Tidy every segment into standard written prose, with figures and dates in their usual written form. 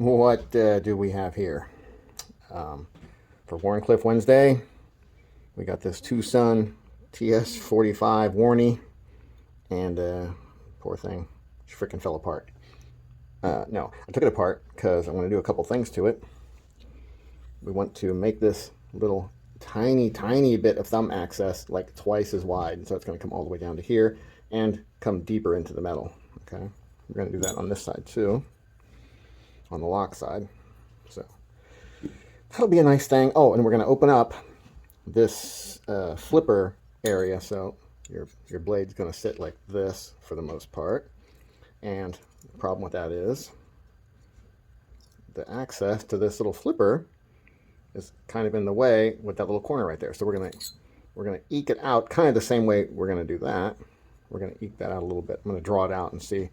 what do we have here? For Wharncliffe Wednesday, we got this Twosun TS45 Warnie, and poor thing, she freaking fell apart. No, I took it apart because I want to do a couple things to it. We want to make this little tiny bit of thumb access like twice as wide, so it's going to come all the way down to here and come deeper into the metal. Okay, we're going to do that on this side too, on the lock side. So that'll be a nice thing. Oh, and we're going to open up this flipper area, so your blade's going to sit like this for the most part. And the problem with that is the access to this little flipper is kind of in the way with that little corner right there. So we're gonna eke it out kind of the same way we're gonna do that. We're gonna eke that out a little bit. I'm gonna draw it out and see,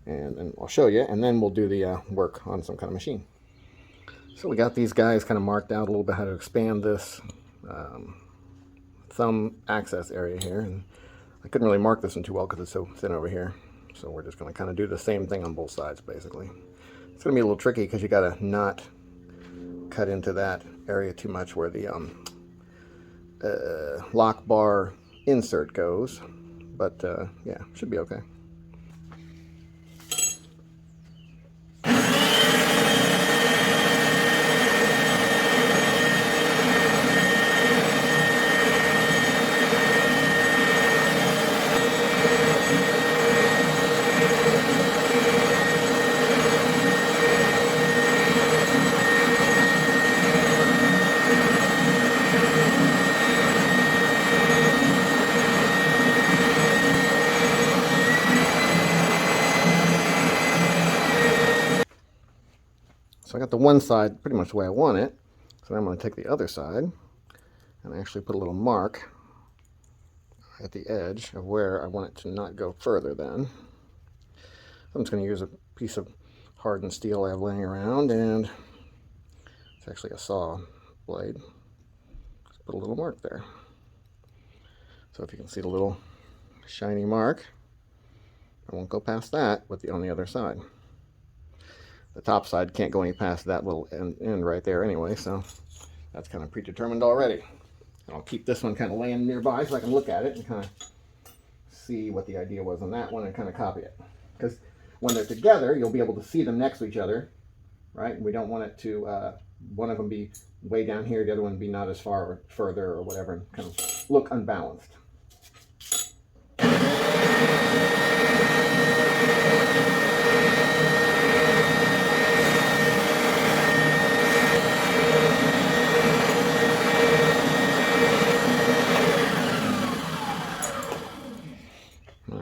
and I'll show you, and then we'll do the work on some kind of machine. So we got these guys kind of marked out a little bit how to expand this thumb access area here, and I couldn't really mark this one too well because it's so thin over here. So we're just gonna kind of do the same thing on both sides basically. It's gonna be a little tricky because you gotta not cut into that area too much where the lock bar insert goes, but yeah, should be okay. So I got the one side pretty much the way I want it. So now I'm going to take the other side and actually put a little mark at the edge of where I want it to not go further then. So I'm just going to use a piece of hardened steel I have laying around, and it's actually a saw blade. Just put a little mark there. So if you can see the little shiny mark, I won't go past that on the other side. The top side can't go any past that little end right there anyway, so that's kind of predetermined already. And I'll keep this one kind of laying nearby so I can look at it and kind of see what the idea was on that one and kind of copy it. Because when they're together, you'll be able to see them next to each other, right? We don't want it to, one of them be way down here, the other one be not as far or further or whatever, and kind of look unbalanced.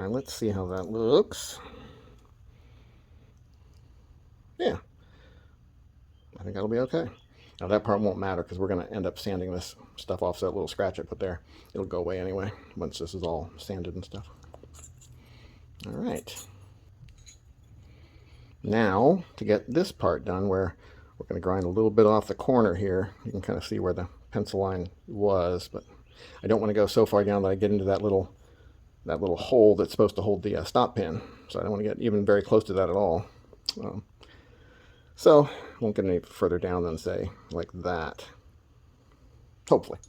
Let's see how that looks. Yeah, I think that'll be okay. Now that part won't matter because we're going to end up sanding this stuff off, so that little scratch I put there, it'll go away anyway once this is all sanded and stuff. All right. Now to get this part done, where we're going to grind a little bit off the corner here. You can kind of see where the pencil line was, but I don't want to go so far down that I get into that little hole that's supposed to hold the stop pin. So I don't want to get even very close to that at all. So won't get any further down than, say, like that. Hopefully.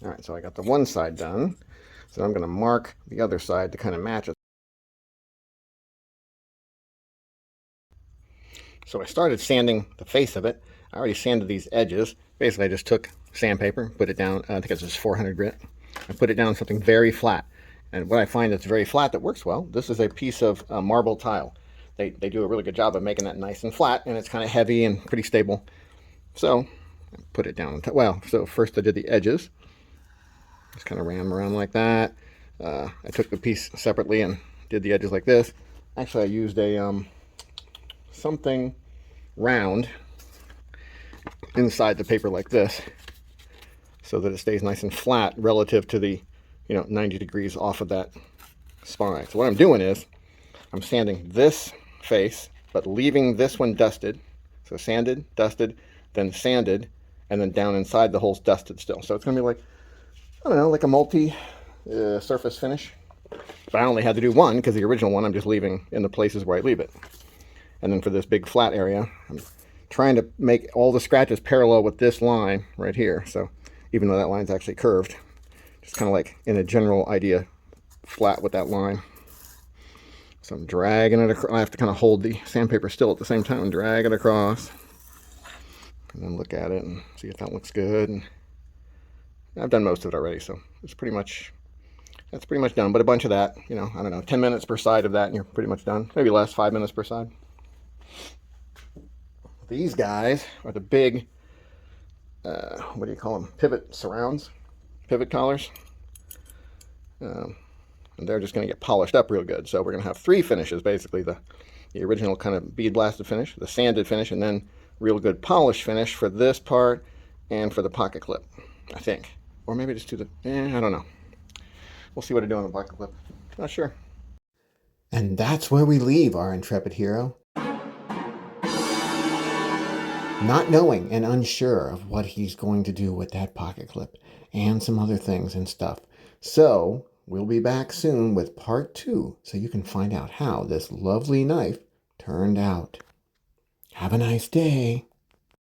All right, so I got the one side done. So I'm going to mark the other side to kind of match it. So I started sanding the face of it. I already sanded these edges. Basically, I just took sandpaper, put it down, I think it's just 400 grit. I put it down on something very flat. And what I find that's very flat that works well, this is a piece of marble tile. They do a really good job of making that nice and flat, and it's kind of heavy and pretty stable. So I put it down. Well, so first I did the edges. Just kind of ran them around like that. I took the piece separately and did the edges like this. Actually, I used a something round inside the paper like this, so that it stays nice and flat relative to the 90 degrees off of that spine. So what I'm doing is I'm sanding this face, but leaving this one dusted. So sanded, dusted, then sanded, and then down inside the hole's dusted still. So it's going to be like, I don't know, like a multi-surface finish. But I only had to do one because the original one I'm just leaving in the places where I leave it. And then for this big flat area, I'm trying to make all the scratches parallel with this line right here. So even though that line's actually curved, just kind of like in a general idea, flat with that line. So I'm dragging it across. I have to kind of hold the sandpaper still at the same time and drag it across. And then look at it and see if that looks good. And I've done most of it already, so it's pretty much, that's pretty much done. But a bunch of that, you know, I don't know, 10 minutes per side of that and you're pretty much done. Maybe less, 5 minutes per side. These guys are the big, what do you call them? Pivot surrounds, pivot collars. And they're just going to get polished up real good. So we're going to have 3 finishes, basically. The original kind of bead blasted finish, the sanded finish, and then real good polished finish for this part and for the pocket clip, I think. Or maybe just do the, I don't know. We'll see what I do on the pocket clip. Not sure. And that's where we leave our intrepid hero. Not knowing and unsure of what he's going to do with that pocket clip and some other things and stuff. So we'll be back soon with part 2 so you can find out how this lovely knife turned out. Have a nice day.